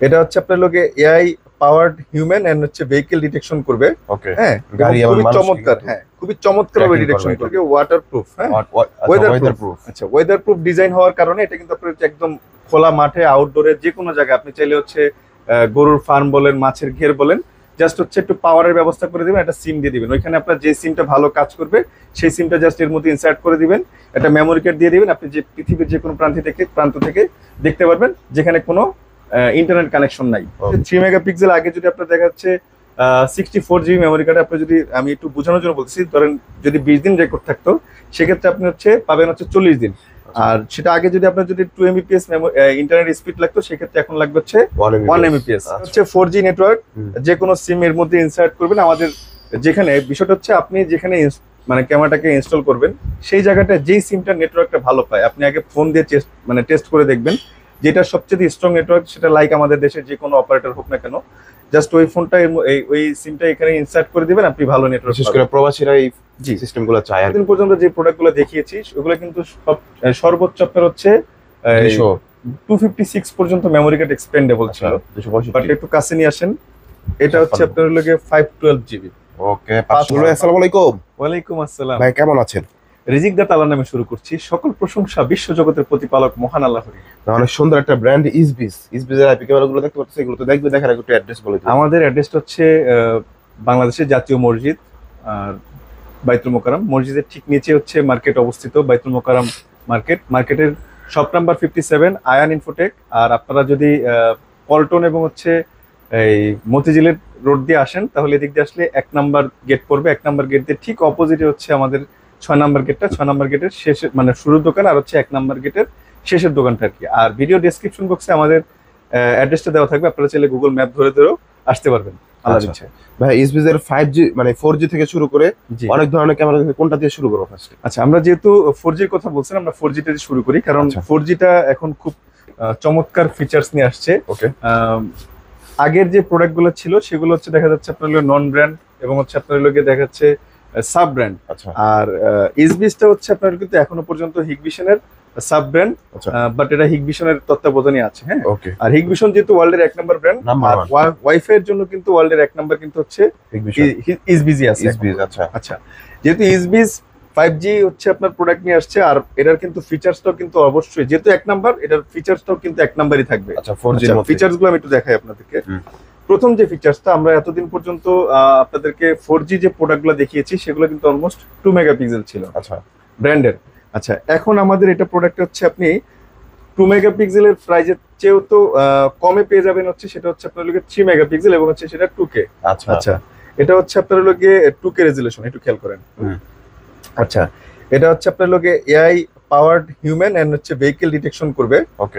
এটা হচ্ছে আপনার লোকে এআই পাওয়ার্ড হিউম্যান এন্ড হচ্ছে ভেহিকল ডিটেকশন করবে। ওকে, হ্যাঁ, গাড়ি এবং খুবই মানুষকে চমৎকার। হ্যাঁ, খুবই চমৎকার ভাবে tracking ডিটেকশন করবে করবে। ওয়াটার প্রুফ, হ্যাঁ, ওয়েদার প্রুফ। আচ্ছা, ওয়েদার প্রুফ ডিজাইন হওয়ার কারণে এটা কিন্তু আপনার হচ্ছে একদম খোলা মাঠে, আউটডোরে, যে কোনো জায়গায় আপনি চাইলে হচ্ছে গরুর ফার্ম বলেন, মাছের ঘের বলেন, জাস্ট হচ্ছে একটু পাওয়ারের ব্যবস্থা করে দিবেন, একটা সিম দিয়ে দিবেন। ওইখানে আপনার যে সিমটা ভালো কাজ করবে সেই সিমটা জাস্ট এর মধ্যে ইনসার্ট করে দিবেন, একটা মেমোরি কার্ড দিয়ে দিবেন। আপনি যে পৃথিবীর যে কোনো প্রান্ত থেকে দেখতে পারবেন, যেখানে কোনো ইন্টারনেট কানেকশন নাই। 3 মেগাপিক্সেল আগে যদি আপনার দেখা যাচ্ছে 64 GB মেমোরি কার্ডে আপনি যদি, আমি একটু বোঝানোর জন্য বলতেছি, ধরেন যদি 20 দিন রেকর্ড থাকতো, সেক্ষেত্রে আপনি হচ্ছে পাবেন হচ্ছে 40 দিন। আর সেটা আগে যদি আপনার যদি 2 Mbps ইন্টারনেট স্পিড লাগতো, সেক্ষেত্রে এখন লাগবে হচ্ছে 1 Mbps। হচ্ছে 4G নেটওয়ার্ক, যে কোনো সিম এর মধ্যে ইনসার্ট করবেন। আমাদের যেখানে বিষয়টা হচ্ছে, আপনি যেখানে মানে ক্যামেরাটাকে ইনস্টল করবেন, সেই জায়গাটা যেই সিমটা নেটওয়ার্কটা ভালো পায়, আপনি আগে ফোন দিয়ে টেস্ট করে দেখবেন যেটা সবচেয়ে স্ট্রং নেটওয়ার্ক, সেটা লাইক আমাদের দেশের যে কোনো অপারেটর হোক না কেন, জাস্ট ওই ফোনটা ওই সিমটা এখানে ইনসার্ট করে দিবেন, আপনি ভালো নেটওয়ার্ক। বিশেষ করে প্রবাসীরা এই সিস্টেমগুলো চায়। এতদিন পর্যন্ত যে প্রোডাক্টগুলো দেখিয়েছি ওগুলো কিন্তু সর্বোচ্চ আপনার হচ্ছে 256 পর্যন্ত মেমোরি কার্ড এক্সপেন্ডেবল ছিল। বাট একটু কাছে নিয়ে আসেন, এটা হচ্ছে আপনার লগে 512 GB। ওকে, আসসালামু আলাইকুম। ওয়ালাইকুম আসসালাম। ভাই কেমন আছেন? রিজিক দা তাআলা নামে শুরু করছি। সকল প্রশংসা বিশ্ব জগতের প্রতিপালক মহান আল্লাহরই। অনেক সুন্দর একটা ব্র্যান্ড ইসবিস এর আইপি ক্যামেরাগুলো দেখতে পাচ্ছেন, এগুলো তো দেখবে, দেখার একটু অ্যাড্রেস বলে দিন। আমাদের অ্যাড্রেসটা হচ্ছে বাংলাদেশের জাতীয় মসজিদ আর বাইতুল মোকাররম। মসজিদের ঠিক নিচে হচ্ছে মার্কেট অবস্থিত, বাইতুল মোকাররম মার্কেটের শপ নাম্বার 57, আয়ান ইনফোটেক। আর আপনারা যদি পল্টন এবং হচ্ছে এই মতিঝিলের রোড দিয়ে আসেন, তাহলে এদিক দিয়ে আসলে 1 নাম্বার গেট পড়বে। 1 নাম্বার গেট দিয়ে ঠিক অপোজিটে হচ্ছে আমাদের 6 নাম্বার গেটটা। 6 নাম্বার গেটের শেষে, মানে শুরুর দোকান, আর হচ্ছে 1 নাম্বার গেটের শেষের দোকানটা আর কি। আর ভিডিও ডেসক্রিপশন বক্সে আমাদের অ্যাড্রেসটা দেওয়া থাকবে, আপনারা চাইলে গুগল ম্যাপ ধরেও আসতে পারবেন। ভাই ইসবিস এর 5G মানে 4G থেকে শুরু করে অনেক ধরনের ক্যামেরা, কোনটা দিয়ে শুরু করব ফার্স্টে? আচ্ছা, আমরা যেহেতু 4G এর কথা বলছেন, আমরা 4G টা দিয়ে শুরু করি, কারণ 4G টা এখন খুব চমৎকার ফিচার্স নিয়ে আসছে। ওকে, আগের যে প্রোডাক্টগুলো ছিল সেগুলো হচ্ছে দেখা যাচ্ছে আপনার নন ব্র্যান্ড এবং হচ্ছে আপনার লোকে দেখা যাচ্ছে সাব ব্র্যান্ড। আর ইসবিসটা হচ্ছে আপনার কিন্তু এখনো পর্যন্ত হিগভিশনের সাব ব্র্যান্ড, বাট এটা হিগভিশনের তত্ত্বাবধানে আছে। হ্যাঁ, আর হিগভিশন যেহেতু ওয়ার্ল্ডের 1 নাম্বার ব্র্যান্ড, ওয়াইফাই এর জন্য কিন্তু ওয়ার্ল্ডের 1 নাম্বার কিন্তু হচ্ছে ইসবিসই আছে। আচ্ছা, যেহেতু ইসবিস 5G হচ্ছে আপনার প্রোডাক্ট নিয়ে আসছে, আর এটার কিন্তু ফিচার্সটাও কিন্তু অবশ্যই, যেহেতু 1 নাম্বার, এটার ফিচার্সটাও কিন্তু 1 নাম্বারই থাকবে। আচ্ছা, 4G ফিচার্স গুলো আমি একটু দেখাই আপনাদেরকে। প্রথম যে ফিচার্সটা, আমরা এতদিন পর্যন্ত আপনাদেরকে 4G যে প্রোডাক্টগুলো দেখিয়েছি সেগুলো কিন্তু অলমোস্ট 2 মেগাপিক্সেল ছিল, আচ্ছা, ব্র্যান্ডের। আচ্ছা, এখন আমাদের এটা প্রোডাক্ট হচ্ছে আপনি 2 মেগাপিক্সেলের প্রাইজের চেয়েও তো কমে পেয়ে যাবেন। হচ্ছে সেটা হচ্ছে আপনার লোকে 3 মেগাপিক্সেল এবং হচ্ছে সেটা 2K। আচ্ছা, এটা হচ্ছে আপনার লোকে 2K রেজুলেশন, একটু খেয়াল করেন। আচ্ছা, এটা হচ্ছে আপনার লোকে এআই পাওয়ার্ড হিউম্যান এন্ড হচ্ছে ভেহিকল ডিটেকশন করবে।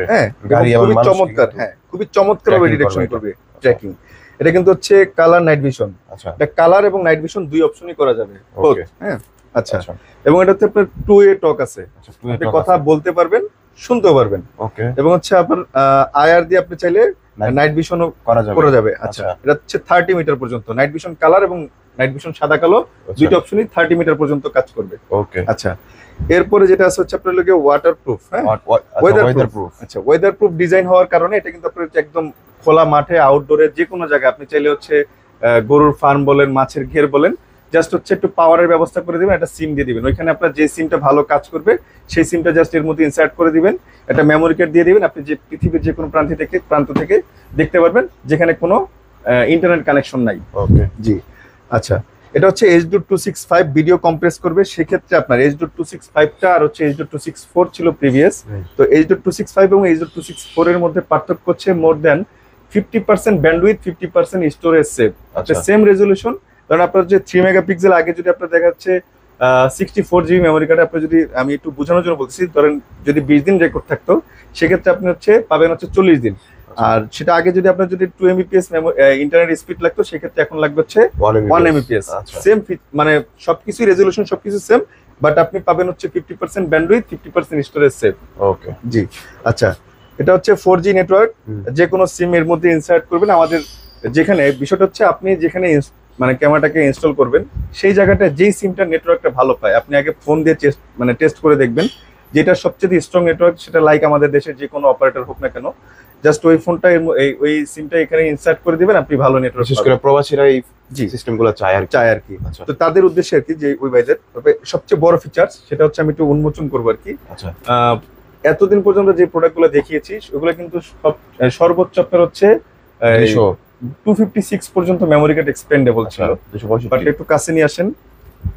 হ্যাঁ, গাড়ি এবং খুবই চমৎকার। হ্যাঁ, খুবই চমৎকার ভাবে ডিটেকশন করবে, ট্র্যাকিং। এটা কিন্তু হচ্ছে কালার নাইট ভিশন। আচ্ছা, এটা কালার এবং নাইট ভিশন দুই অপশনই করা যাবে। হ্যাঁ, আচ্ছা, এবং এটাতে আপনার 2A টক আছে, আপনি কথা বলতে পারবেন, শুনতেও পারবেন। ওকে, এবং হচ্ছে আপনার আইআর দিয়ে আপনি চাইলে নাইট ভিশনও করা যাবে। আচ্ছা, এটা হচ্ছে 30 মিটার পর্যন্ত নাইট ভিশন কালার এবং নাইট ভিশন সাদা কালো দুইটা অপশনই 30 মিটার পর্যন্ত কাজ করবে। ওকে, আচ্ছা, এরপরে যেটা আছে হচ্ছে আপনার লগে ওয়াটার প্রুফ। হ্যাঁ, ওয়েদার প্রুফ। আচ্ছা, ওয়েদার প্রুফ ডিজাইন হওয়ার কারণে এটা কিন্তু আপনার একদম খোলা মাঠে, আউটডোরে, যে কোনো জায়গায় আপনি চাইলে হচ্ছে গরুর ফার্ম বলেন, মাছের ঘের বলেন, জাস্ট হচ্ছে একটু পাওয়ারের ব্যবস্থা করে দিবেন, একটা সিম দিয়ে দিবেন। ওইখানে আপনার যে সিমটা ভালো কাজ করবে সেই সিমটা জাস্ট এর মধ্যে ইনসার্ট করে দিবেন, একটা মেমোরি কার্ড দিয়ে দিবেন। আপনি যে পৃথিবীর যে কোনো প্রান্ত থেকে দেখতে পারবেন, যেখানে কোনো ইন্টারনেট কানেকশন নাই। ওকে, জি। আচ্ছা, এটা হচ্ছে H.265 ভিডিও কম্প্রেস করবে। সেক্ষেত্রে আপনার H.265টা আর হচ্ছে H.264 ছিল প্রিভিয়াস। তো H.265 এবং H.264 এর মধ্যে পার্থক্য হচ্ছে more than 50% bandwidth, 50% storage save. আচ্ছা, সেম রেজুলেশন। কারণ আপনার যে 3 মেগাপিক্সেল আগে যদি আপনার দেখা যাচ্ছে 64 GB মেমোরি কার্ডে, আপনার যদি, আমি একটু বোঝানোর জন্য বলছি, ধরেন যদি 20 দিন রেকর্ড থাকতো, সেক্ষেত্রে আপনি হচ্ছে পাবেন হচ্ছে 40 দিন। আর সেটা আগে যদি আপনার যদি 2 Mbps ইন্টারনেট স্পিড লাগতো, সেক্ষেত্রে এখন লাগবে হচ্ছে 1 Mbps। সেম, মানে সবকিছু রেজুলেশন সবকিছু সেম, বাট আপনি পাবেন হচ্ছে 50% ব্যান্ডউইথ, 50% স্টোরেজ সেভ। ওকে, জি। আচ্ছা, এটা হচ্ছে 4G নেটওয়ার্ক, যে কোনো সিম এর মধ্যে ইনসার্ট করবেন। আমাদের যেখানে বিষয়টা হচ্ছে, আপনি যেখানে মানে ক্যামেরাটাকে ইনস্টল করবেন, সেই জায়গাটা যেই সিমটা নেটওয়ার্কটা ভালো পায়, আপনি আগে ফোন দিয়ে টেস্ট করে দেখবেন যেটা সবচেয়ে স্ট্রং নেটওয়ার্ক, সেটা লাইক আমাদের দেশের যে কোনো অপারেটর হোক না কেন, জাস্ট ওই ফোনটা ওই সিমটা এখানে ইনসার্ট করে দিবেন, আপনি ভালো নেটওয়ার্ক বিশেষ করে প্রবাসীরা এই জি সিস্টেমগুলো চায় আর কি। আচ্ছা, তো তাদের উদ্দেশ্যে আর কি যে ওই ভাইদের, তবে সবচেয়ে বড় ফিচার্স সেটা হচ্ছে আমি একটু উন্মোচন করবো আর কি। আচ্ছা, এতদিন পর্যন্ত যে প্রোডাক্টগুলো দেখিয়েছি ওগুলো কিন্তু সর্বোচ্চ আপনার হচ্ছে 256 পর্যন্ত মেমোরি কার্ড এক্সপেন্ডেবল ছিল। বাট একটু কাছে নিয়ে আসেন,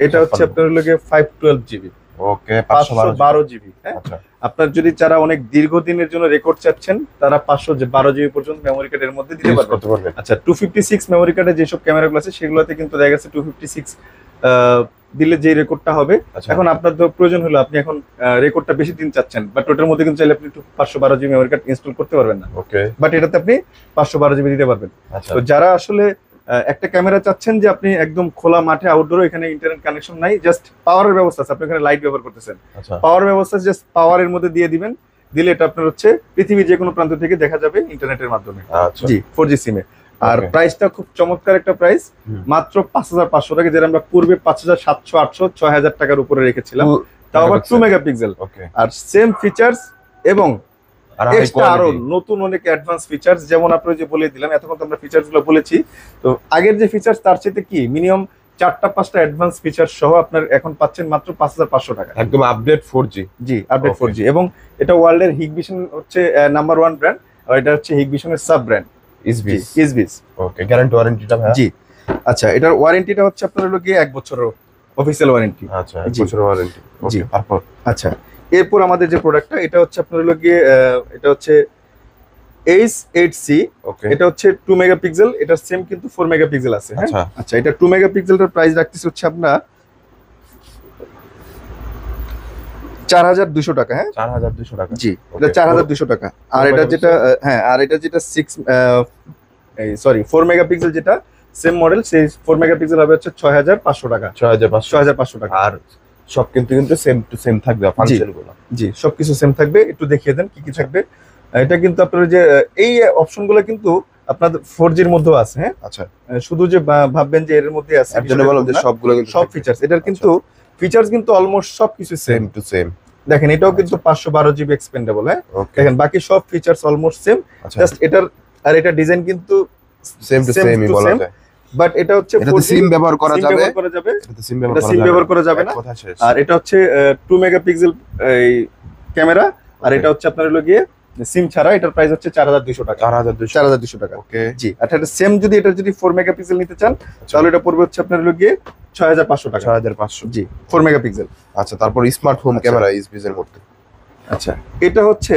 এটা হচ্ছে আপনার লাগে 512 জিবি, ওকে 512 জিবি। হ্যাঁ, আপনার যদি যারা অনেক দীর্ঘদিনের জন্য রেকর্ড চাচ্ছেন তারা 512 জিবি পর্যন্ত মেমোরি কার্ডের মধ্যে দিতে পারবেন। আচ্ছা, 256 মেমোরি কার্ডে যেসব ক্যামেরাগুলো আছে সেগুলোতে কিন্তু দেখা গেছে 256 দিলে যে রেকর্ডটা হবে। এখন আপনার তো প্রয়োজন হলো আপনি এখন রেকর্ডটা বেশি দিন চাচ্ছেন, বাট ওটার মধ্যে কিন্তু চাইলে আপনি 512 জিবি মেমোরি কার্ড ইনস্টল করতে পারবেন না। ওকে, বাট এটাতে আপনি 512 জিবি দিতে পারবেন। তো যারা আসলে একটা ক্যামেরা চাচ্ছেন যে আপনি একদম খোলা মাঠে আউটডোর, এখানে ইন্টারনেট কানেকশন নাই, জাস্ট পাওয়ারের ব্যবস্থা আছে, আপনি এখানে লাইট ব্যবহার করতেছেন, পাওয়ার ব্যবস্থা জাস্ট পাওয়ারের মধ্যে দিয়ে দিবেন, দিলে এটা আপনার হচ্ছে পৃথিবীর যে কোনো প্রান্ত থেকে দেখা যাবে ইন্টারনেটের মাধ্যমে। জি, 4G সিমে। আর প্রাইসটা খুব চমৎকার একটা প্রাইস, মাত্র 5500 টাকা, যেটা আমরা পূর্বে 5700, 800, 6000 টাকার উপরে রেখেছিলাম, তাও আবার 2 মেগাপিক্সেল। আর সেম ফিচার্স এবং এক্সট্রা আরো নতুন অনেক অ্যাডভান্স ফিচার্স, যেমন আপনি যে বলে দিলাম, এতক্ষণ তো আমরা ফিচার্স গুলো বলেছি, তো আগের যে ফিচার্স তার সাথে কি মিনিমাম 4টা-5টা অ্যাডভান্স ফিচার সহ আপনার এখন পাচ্ছেন মাত্র 5500 টাকা, একদম আপডেট 4G। জি, আপডেট 4G, এবং এটা ওয়ার্ল্ডের হিগবিশন হচ্ছে নাম্বার 1 ব্র্যান্ড, আর এটা হচ্ছে হিগবিশনের সাব ব্র্যান্ড ইসবিস। ওকে, গ্যারান্টি ওয়ারেন্টিটা ভাই? জি, আচ্ছা, এটার ওয়ারেন্টিটা হচ্ছে আপনার হলো গিয়ে 1 বছরের অফিশিয়াল ওয়ারেন্টি। আচ্ছা, 1 বছরের ওয়ারেন্টি। জি, তারপর আচ্ছা, এরপর আমাদের যে প্রোডাক্টটা এটা হচ্ছে আপনার হলো গিয়ে এটা হচ্ছে H8C। ওকে, এটা হচ্ছে 2 মেগাপিক্সেল, এটা সেম কিন্তু 4 মেগাপিক্সেল আছে। হ্যাঁ, আচ্ছা আচ্ছা, এটা 2 মেগাপিক্সেলটার প্রাইস রাখতেছে হচ্ছে আপনার 4200 টাকা। হ্যাঁ, 4200 টাকা। জি, এটা 4200 টাকা। আর এটা যেটা হ্যাঁ, আর এটা যেটা 4 মেগাপিক্সেল যেটা সেম মডেল, সেই 4 মেগাপিক্সেল হবে হচ্ছে 6500 টাকা। 6500 টাকা। আর সব কিন্তু সেম টু সেম থাকবে ফাংশনগুলো? জি, সবকিছু সেম থাকবে। একটু দেখিয়ে দেন কি কি থাকবে। এটা কিন্তু আপনার যে এই অপশনগুলো কিন্তু আপনার 4G এর মধ্যেও আছে। হ্যাঁ, আচ্ছা, শুধু যে ভাববেন যে এর মধ্যে আছে, এর জন্য বললাম যে সবগুলো কিন্তু সব ফিচার্স, এটার কিন্তু ফিচার্স কিন্তু অলমোস্ট সবকিছু সেম টু সেম। দেখেন, এটাও কিন্তু 512 জিবি এক্সপেন্ডেবল। হ্যাঁ, দেখেন বাকি সব ফিচার্স অলমোস্ট সেম, জাস্ট এটার আর এটা ডিজাইন কিন্তু সেম টু সেমই বলা যায়। বাট এটা হচ্ছে এটাতে সিম ব্যবহার করা যাবে, এটাতে সিম ব্যবহার করা যাবে না। আর এটা হচ্ছে 2 মেগাপিক্সেল এই ক্যামেরা, আর এটা হচ্ছে আপনার হলো গিয়ে সিম ছাড়া। এটার প্রাইস হচ্ছে 4200 টাকা। 4200 টাকা। ওকে, জি, আর এটা সেম যদি যদি 4 মেগাপিক্সেল নিতে চান তাহলে এটা পড়বে হচ্ছে আপনার হলো গিয়ে 6500 টাকা। 6500। জি, 4 মেগাপিক্সেল। আচ্ছা, তারপর স্মার্ট হোম ক্যামেরা ইসবিস এর মধ্যে। আচ্ছা, এটা হচ্ছে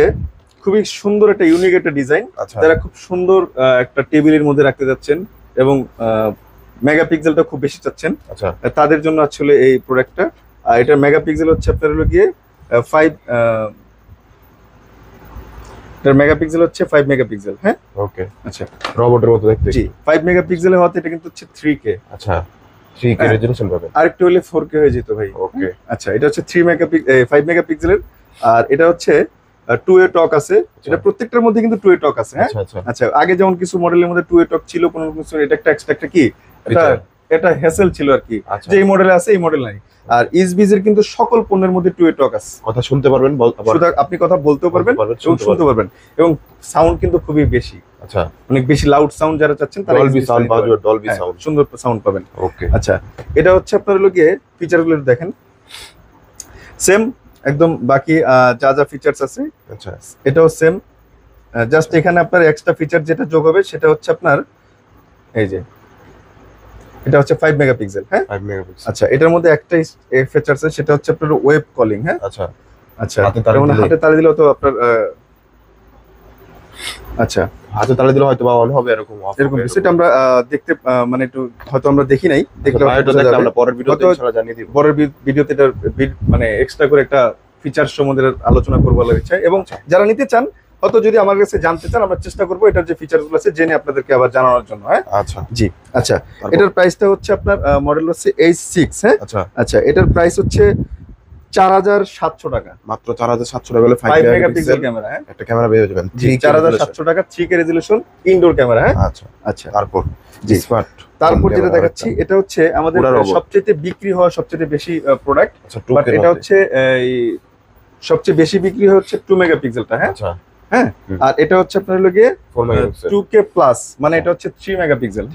খুবই সুন্দর একটা ইউনিক একটা ডিজাইন, আচ্ছা, যারা খুব সুন্দর একটা টেবিলের মধ্যে রাখতে যাচ্ছেন এবং মেগাপিক্সেলটা খুব বেশি চাচ্ছেন, আচ্ছা, তাদের জন্য আসলে এই প্রোডাক্টটা। আর এটার মেগাপিক্সেল হচ্ছে আপনার হলো গিয়ে 5 এটার মেগাপিক্সেল হচ্ছে 5 মেগাপিক্সেল। হ্যাঁ, ওকে, আচ্ছা, রোবটের মতো দেখতে। জি, 5 মেগাপিক্সেলের হওয়াতে এটা কিন্তু হচ্ছে 3K। আচ্ছা, 3K রেজোলিউশন পাবেন। আরেকটু হলে 4K হয়ে যেত ভাই। ওকে, আচ্ছা, এটা হচ্ছে 5 মেগাপিক্সেলের, আর এটা হচ্ছে 2A টক আছে। এটা প্রত্যেকটার মধ্যে কিন্তু 2A টক আছে। হ্যাঁ, আচ্ছা, আগে যেমন কিছু মডেলের মধ্যে 2A টক ছিল, কোনো কিছু এটা একটা এক্সট্রা কি এটা হ্যাসেল ছিল আর কি, যে এই মডেলে আছে এই মডেল নাই। আর ইসবিস এর কিন্তু সকল পণ্যের মধ্যে 2A টক আছে। কথা শুনতে পারবেন, আপনি কথা বলতেও পারবেন এবং শুনতে পারবেন, এবং সাউন্ড কিন্তু খুবই বেশি। আচ্ছা, অনেক বেশি লাউড সাউন্ড যারা চাচ্ছেন তারা ডলবি সাউন্ড পাবেন, ডলবি সাউন্ড, সুন্দর সাউন্ড পাবেন। ওকে, আচ্ছা, এটা হচ্ছে আপনার হলো গিয়ে ফিচারগুলো দেখেন সেম একদম, বাকি যা যা ফিচার্স আছে আচ্ছা এটাও সেম, জাস্ট এখানে আপনার এক্সট্রা ফিচার যেটা যোগ হবে সেটা হচ্ছে আপনার এই যে এটা হচ্ছে 5 মেগাপিক্সেল। হ্যাঁ, 5 মেগাপিক্সেল। আচ্ছা, এটার মধ্যে একটা ফিচার আছে সেটা হচ্ছে আপনার ওয়েব কলিং। হ্যাঁ, আচ্ছা, আচ্ছা, হাতে তালি দিলেও তো আপনার আচ্ছা, হাতে তালি দিলে হয়তো বা অন হবে, এরকম সেটা আমরা দেখতে মানে একটু হয়তো আমরা দেখি নাই, দেখলে আমরা পরের ভিডিওতে ইনশাআল্লাহ জানিয়ে দিব। পরের ভিডিওতে এটা মানে এক্সট্রা করে একটা ফিচার সম্বন্ধে আলোচনা করব বলার ইচ্ছা, এবং যারা নিতে চান হয়তো যদি আমার কাছে জানতে চান আমরা চেষ্টা করব এটার যে ফিচারগুলো আছে জেনে আপনাদেরকে আবার জানানোর জন্য। হ্যাঁ, আচ্ছা, জি, আচ্ছা, এটার প্রাইসটা হচ্ছে আপনার মডেল হচ্ছে H6। হ্যাঁ, আচ্ছা, আচ্ছা, এটার প্রাইস হচ্ছে 4700 টাকা। মাত্র 4700 টাকা হলে 5 মেগাপিক্সেল ক্যামেরা। হ্যাঁ, একটা ক্যামেরা পেয়ে যাবেন। 4700 টাকা 3K রেজোলিউশন ইনডোর ক্যামেরা। হ্যাঁ, আচ্ছা, আচ্ছা, তারপর জি, স্মার্ট। তারপর যেটা দেখাচ্ছি এটা হচ্ছে আমাদের সবচেয়ে বিক্রি হওয়া সবচেয়ে বেশি প্রোডাক্ট, বাট এটা হচ্ছে এই সবচেয়ে বেশি বিক্রি হচ্ছে 2 মেগাপিক্সেলটা। হ্যাঁ, আচ্ছা, হ্যাঁ, আর এটা হচ্ছে আপনার লগে 4 মেগাপিক্সেল 2K প্লাস, মানে এটা হচ্ছে 3 মেগাপিক্সেল।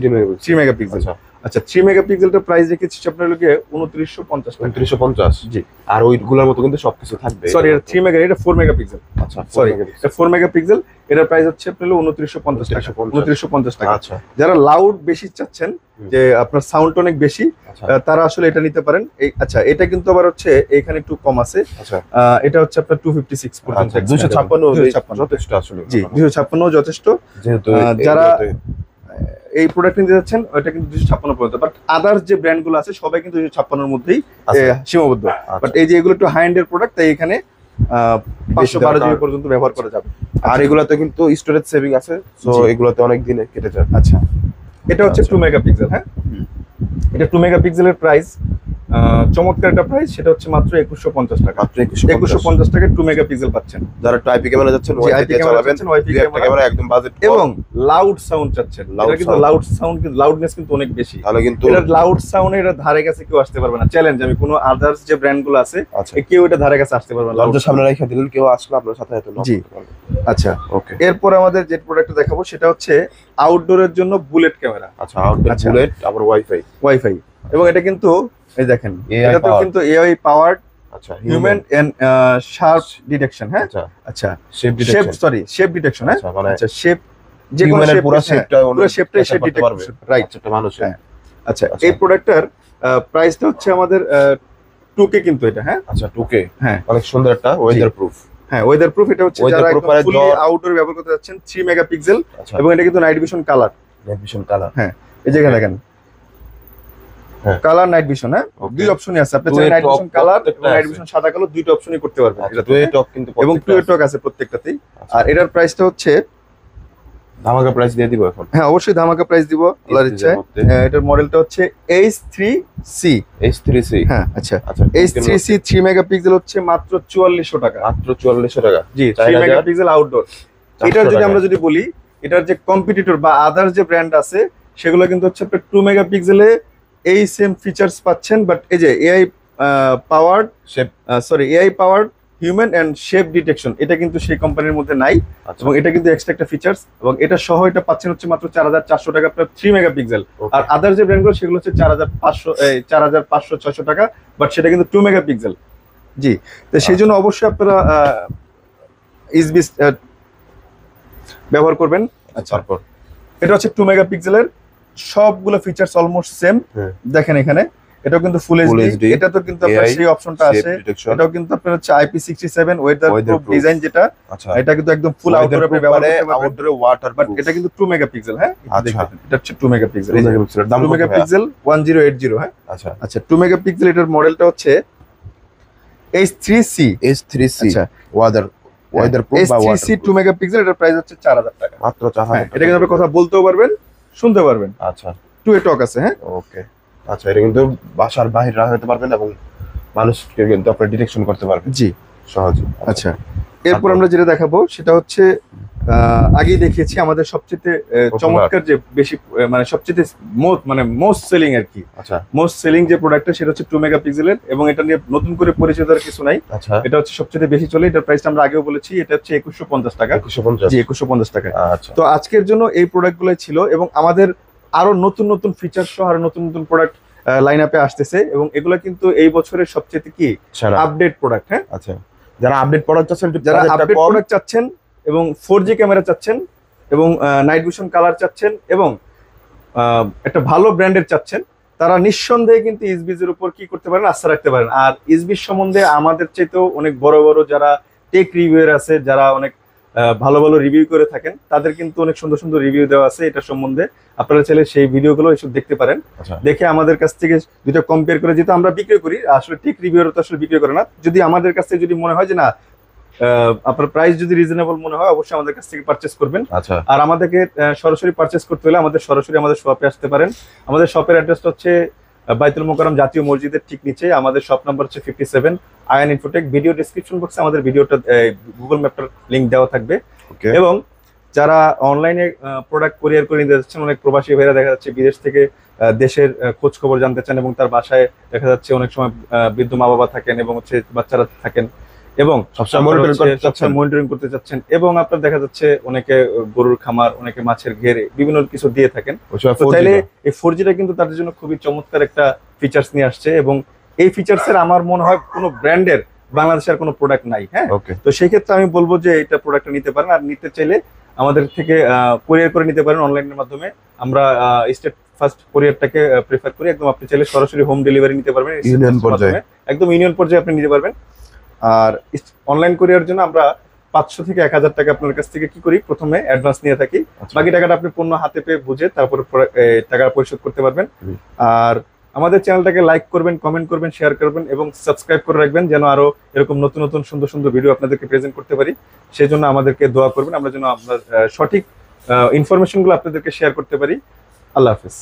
3 মেগাপিক্সেল। আচ্ছা 3 মেগাপিক্সেলটার প্রাইস রেখেছি আপনার লগে 2950 টাকা। 2950। জি। আর ওইগুলোর মতো কিন্তু সবকিছু থাকবে। সরি, এটা 3 মেগা, এটা 4 মেগাপিক্সেল। আচ্ছা, সরি, এটা 4 মেগাপিক্সেল। এটার প্রাইস হচ্ছে আপনার 2950 টাকা। 2950 টাকা। আচ্ছা। যারা লাউড বেশি চাচ্ছেন, যে আপনার সাউন্ড অনেক বেশি, তারা আসলে এটা নিতে পারেন। আচ্ছা, এটা কিন্তু আবার হচ্ছে এখানে একটু কম আছে। আচ্ছা, এটা হচ্ছে আপনার 256 পর্যন্ত। 256 যথেষ্ট আসলে। জি, 256 যথেষ্ট। যেহেতু যারা এই প্রোডাক্ট নিতে যাচ্ছেন ওটা কিন্তু 256 পর্যন্ত, বাট আদার্স যে ব্র্যান্ড গুলো আছে সবাই কিন্তু 256 এর মধ্যেই সীমাবদ্ধ। বাট এই যে এগুলো একটু হাই এন্ড এর প্রোডাক্ট, তাই এখানে 512 জিবি পর্যন্ত ব্যবহার করা যাবে। আর এগুলাতে কিন্তু স্টোরেজ সেভিং আছে, সো এগুলাতে অনেক দিনে কেটে যাবে। আচ্ছা, এটা হচ্ছে 2 মেগাপিক্সেল। হ্যাঁ, এটা 2 মেগাপিক্সেলের প্রাইস চমৎকার একটা প্রাইস, সেটা হচ্ছে মাত্র 2150 টাকা। মাত্র 2150 টাকায় 2 মেগাপিক্সেল পাচ্ছেন। যারা একটু আইপি ক্যামেরা যাচ্ছেন, ওয়াইপি চালাবেন, ওয়াইপি ক্যামেরা একদম বাজেট, এবং লাউড সাউন্ড চাচ্ছেন, এটা কিন্তু লাউড সাউন্ড, কিন্তু লাউডনেস কিন্তু অনেক বেশি। তাহলে কিন্তু এটা লাউড সাউন্ডে এটা ধারে কাছে কেউ আসতে পারবে না। চ্যালেঞ্জ, আমি কোনো আদার্স যে ব্র্যান্ড গুলো আছে কেউ এটা ধারে কাছে আসতে পারবে না। লাউডের সামনে রেখে দিলেন, কেউ আসলে আপনার সাথে হয়তো জি। আচ্ছা, ওকে। এরপর আমাদের যে প্রোডাক্টটা দেখাবো সেটা হচ্ছে আউটডোরের জন্য বুলেট ক্যামেরা। আচ্ছা, আউটডোর বুলেট, আবার ওয়াইফাই, এবং এটা কিন্তু এই দেখেন, এটা তো কিন্তু এআই পাওয়ার্ড। আচ্ছা, হিউম্যান এন্ড শার্প ডিটেকশন। হ্যাঁ, আচ্ছা, শেপ ডিটেকশন। হ্যাঁ, আচ্ছা, শেপ, যে কোনো পুরো শেপটাই সে ডিটেক্ট করবে, রাইট? একটা মানুষ। আচ্ছা, এই প্রোডাক্টটার প্রাইসটা হচ্ছে আমাদের 2K কিন্তু এটা। হ্যাঁ, আচ্ছা, 2K। হ্যাঁ, অনেক সুন্দর একটা ওয়েদার প্রুফ। হ্যাঁ, ওয়েদার প্রুফ। এটা হচ্ছে যারা ফুলি আউটডোর ব্যবহার করতে যাচ্ছেন, 3 মেগাপিক্সেল, এবং এটা কিন্তু নাইট ভিশন কালার। হ্যাঁ, এই যে দেখেন, কালার নাইট ভিশন। হ্যাঁ, দুই অপশনই আছে, আপনি চাইলে নাইট ভিশন কালার এবং নাইট ভিশন সাদা কালো দুইটা অপশনই করতে পারবেন। এটা টক কিন্তু, এবং টক আছে প্রত্যেকটাতেই। আর এটার প্রাইসটা হচ্ছে ধামাকা প্রাইস দিয়ে দিব এখন। হ্যাঁ, অবশ্যই ধামাকা প্রাইস দিব আল্লাহর ইচ্ছায়। এটার মডেলটা হচ্ছে H3C। হ্যাঁ, আচ্ছা, H3C 3 মেগাপিক্সেল হচ্ছে মাত্র 4400 টাকা। মাত্র 4400 টাকা। জি, 3 মেগাপিক্সেল আউটডোর। এটার যদি আমরা যদি বলি, এটার যে কম্পিটিটর বা আদার্স যে ব্র্যান্ড আছে সেগুলো কিন্তু হচ্ছে 2 মেগাপিক্সেলে এই সেম ফিচার্স পাচ্ছেন, বাট এই যে AI powered human and shape detection, এটা কিন্তু সেই কোম্পানির মধ্যে নাই। এবং এটা কিন্তু এক্সট্রা একটা ফিচার্স, এবং এটা সহ এটা পাচ্ছেন হচ্ছে মাত্র 4400 টাকা আপনার 3 মেগাপিক্সেল। আর আদার যে ব্র্যান্ডগুলো সেগুলো হচ্ছে 4500-600 টাকা, বাট সেটা কিন্তু 2 মেগাপিক্সেল। জি, তো সেই জন্য অবশ্যই আপনারা ইসবি ব্যবহার করবেন। আচ্ছা, তারপর এটা হচ্ছে 2 মেগাপিক্সেলের সবগুলো ফিচার্স অলমোস্ট সেম। দেখেন এখানে এটাও কিন্তু ফুল এইচডি, এটা তো কিন্তু আপনার সেই অপশনটা আছে। এটাও কিন্তু আপনার হচ্ছে IP67 ওয়েদার প্রুফ ডিজাইন, যেটা এটা কিন্তু একদম ফুল আউটডোরে আপনি ব্যবহার করতে পারবেন, আউটডোরে ওয়াটার, বাট এটা কিন্তু 2 মেগাপিক্সেল। হ্যাঁ, এটা হচ্ছে 2 মেগাপিক্সেল। 2 মেগাপিক্সেল 1080। হ্যাঁ, আচ্ছা, 2 মেগাপিক্সেল। এটার মডেলটা হচ্ছে H3C। আচ্ছা, ওয়েদার প্রুফ বা H3C 2 মেগাপিক্সেল। এটার প্রাইস হচ্ছে 4000 টাকা, মাত্র 4000। এটা কিন্তু আপনি কথা বলতেও পারবেন, শুনতে পারবেন। আচ্ছা, 2 টক আছে। হ্যাঁ, ওকে। আচ্ছা, এটা কিন্তু বাসার বাইরে রাখতে পারবেন এবং মানুষকে কিন্তু আপনি ডিটেকশন করতে পারবেন। জি, সহজে। আচ্ছা, এরপর আমরা যেটা দেখাবো সেটা হচ্ছে আগেই দেখিয়েছি আমাদের সবচেয়ে চমৎকার যে বেশি মানে সবচেয়ে মোস্ট সেলিং আর কি। আচ্ছা, মোস্ট সেলিং যে প্রোডাক্টটা সেটা হচ্ছে 2 মেগাপিক্সেলের, এবং এটা নিয়ে নতুন করে পরিচয় দেওয়ার কিছু নাই। আচ্ছা, এটা হচ্ছে সবচেয়ে বেশি চলে। এটার প্রাইসটা আমরা আগেও বলেছি, এটা হচ্ছে 2150 টাকা। 2150। জি, 2150 টাকা। আচ্ছা, তো আজকের জন্য এই প্রোডাক্টগুলোই ছিল, এবং আমাদের আরো নতুন নতুন ফিচার সহ আরো নতুন নতুন প্রোডাক্ট লাইন আপে আসতেছে, এবং এগুলো কিন্তু এই বছরের সবচেয়ে কি আপডেট প্রোডাক্ট। হ্যাঁ, আচ্ছা, যারা আপডেট প্রোডাক্ট চাচ্ছেন এবং 4G ক্যামেরা চাচ্ছেন এবং নাইট ভিশন কালার চাচ্ছেন এবং একটা ভালো ব্র্যান্ডের চাচ্ছেন, তারা নিঃসন্দেহে কিন্তু ইসবির উপর কি করতে পারেন, আস্থা রাখতে পারেন। আর ইসবির সম্বন্ধে আমাদের চাইতেও অনেক বড় বড় যারা টেক রিভিউয়ার আছে, যারা অনেক ভালো ভালো রিভিউ করে থাকেন, তাদের কিন্তু অনেক সুন্দর সুন্দর রিভিউ দেওয়া আছে এটা সম্বন্ধে। আপনারা চাইলে সেই ভিডিওগুলো এসব দেখতে পারেন, দেখে আমাদের কাছ থেকে দুটো কম্পেয়ার করে, যেহেতু আমরা বিক্রি করি, আসলে টেক রিভিউয়ার তো আসলে বিক্রি করে না। যদি আমাদের কাছ থেকে যদি মনে হয় যে না আপনার প্রাইস যদি রিজনেবল মনে হয়, অবশ্যই আমাদের কাছ থেকে পারচেস করবেন। আচ্ছা, আর আমাদেরকে সরাসরি পারচেস করতে হলে সরাসরি আমাদের শপে আসতে পারেন। আমাদের শপের অ্যাড্রেসটা হচ্ছে বাইতুল মোকাররম জাতীয় মসজিদের ঠিক নিচে। আমাদের শপ নাম্বার হচ্ছে 57 আয়ান ইনফোটেক। ভিডিও ডেসক্রিপশন বক্সে আমাদের ভিডিওটা গুগল ম্যাপটার লিংক দেওয়া থাকবে। এবং যারা অনলাইনে প্রোডাক্ট কুরিয়ার করে নিতে যাচ্ছেন, অনেক প্রবাসী ভাইরা দেখা যাচ্ছে বিদেশ থেকে দেশের খোঁজ খবর জানতে চান, এবং তার বাসায় দেখা যাচ্ছে অনেক সময় বৃদ্ধ মা বাবা থাকেন এবং হচ্ছে বাচ্চারা থাকেন, এবং সবসময় মনিটরিং করতে চাচ্ছেন, এবং আপনার দেখা যাচ্ছে অনেকে গরুর খামার, অনেকে মাছের ঘেরে বিভিন্ন কিছু দিয়ে থাকেন, তো চাইলে এই 4Gটা কিন্তু তাদের জন্য খুবই চমৎকার একটা ফিচার্স নিয়ে আসছে। এবং এই ফিচার্সের আমার মনে হয় কোনো ব্র্যান্ডের বাংলাদেশের কোনো প্রোডাক্ট নাই। হ্যাঁ, তো সেই ক্ষেত্রে আমি বলবো যে এটা প্রোডাক্টটা নিতে পারেন, আর নিতে চাইলে আমাদের থেকে কুরিয়ার করে নিতে পারেন অনলাইনের মাধ্যমে। আমরা স্টেট ফার্স্ট কুরিয়ারটাকে প্রেফার করি। একদম আপনি চাইলে সরাসরি হোম ডেলিভারি নিতে পারবেন, ইউনিয়ন পর্যায়ে, একদম ইউনিয়ন পর্যায়ে আপনি নিতে পারবেন। আর অনলাইন কুরিয়ার জন্য আমরা 500 থেকে 1000 টাকা আপনার কাছ থেকে কি করি, প্রথমে অ্যাডভান্স নিয়ে থাকি। বাকি টাকাটা আপনি পণ্য হাতে পেয়ে বুঝে তারপর টাকা পরিশোধ করতে পারবেন। আর আমাদের চ্যানেলটাকে লাইক করবেন, কমেন্ট করবেন, শেয়ার করবেন এবং সাবস্ক্রাইব করে রাখবেন, যেন আরো এরকম নতুন নতুন সুন্দর সুন্দর ভিডিও আপনাদেরকে প্রেজেন্ট করতে পারি। সেই জন্য আমাদেরকে দোয়া করবেন, আমরা যেন আপনার সঠিক ইনফরমেশনগুলো আপনাদেরকে শেয়ার করতে পারি। আল্লাহ হাফেজ।